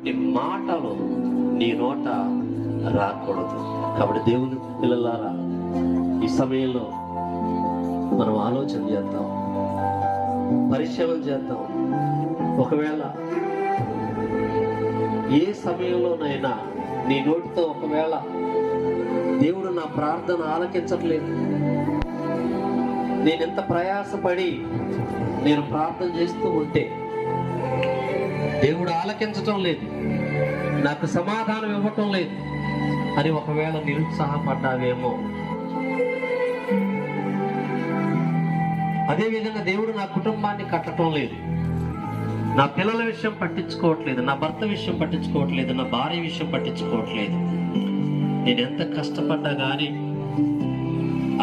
నీ మాటలు నీ నోట రాకూడదు. కాబట్టి దేవుని పిల్లలారా, ఈ సమయంలో మనం ఆలోచన చేద్దాం, పరిశీలన చేద్దాం. ఒకవేళ ఏ సమయంలోనైనా నీ నోటితో ఒకవేళ దేవుడు నా ప్రార్థన ఆలకించట్లేదు, నేను ఎంత ప్రయాసపడి నేను ప్రార్థన చేస్తూ ఉంటే దేవుడు ఆలకించటం లేదు, నాకు సమాధానం ఇవ్వటం లేదు అని ఒకవేళ నిరుత్సాహపడ్డావేమో, అదేవిధంగా దేవుడు నా కుటుంబాన్ని కట్టడం లేదు, నా పిల్లల విషయం పట్టించుకోవట్లేదు, నా భర్త విషయం పట్టించుకోవట్లేదు, నా భార్య విషయం పట్టించుకోవట్లేదు, నేను ఎంత కష్టపడ్డా కానీ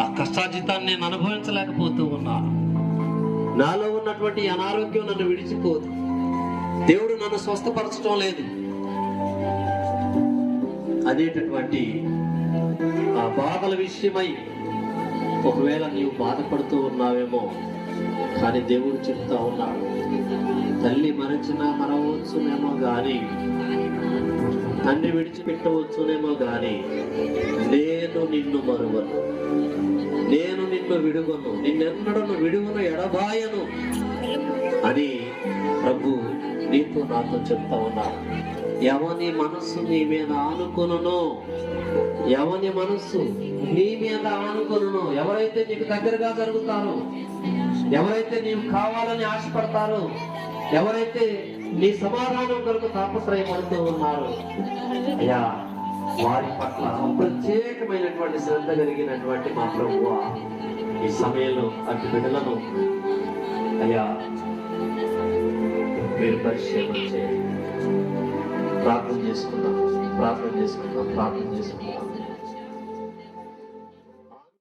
ఆ కష్టార్జితాన్ని నేను అనుభవించలేకపోతూ ఉన్నాను, నాలో ఉన్నటువంటి అనారోగ్యం నన్ను విడిచిపోదు, దేవుడు నన్ను స్వస్థపరచడం లేదు అనేటటువంటి ఆ బాధల విషయమై ఒకవేళ నీవు బాధపడుతూ ఉన్నావేమో. కానీ దేవుడు చెప్తా ఉన్నాడు, తల్లి మరచినా మరవచ్చునేమో గాని, తండ్రి విడిచిపెట్టవచ్చునేమో గాని, నేను నిన్ను మరువను, నేను నిన్ను విడువను, నిన్నెన్నడను విడువను, ఎడబాయను అని ప్రభు నీతో నాతో చెప్తా ఉన్నాడు. ఎవని మనస్సు నీ మీద ఆనుకొనునో, ఎవని మనస్సు నీ మీద ఆనుకొనునో, ఎవరైతే నీకు దగ్గరగా జరుగుతారో, ఎవరైతే నీవు కావాలని ఆశపడతారో, ఎవరైతే నీ సమాధానం కొరకు తాపత్రయపడుతూ ఉన్నారో, అయ్యా వారి పట్ల ప్రత్యేకమైనటువంటి శ్రద్ధ కలిగినటువంటి మా ప్రభువా, ఈ సమయంలో అటు బిడ్డలను అయ్యా మీరు పరిశీలన చేయండి. ప్రార్థన చేసుకుందాం.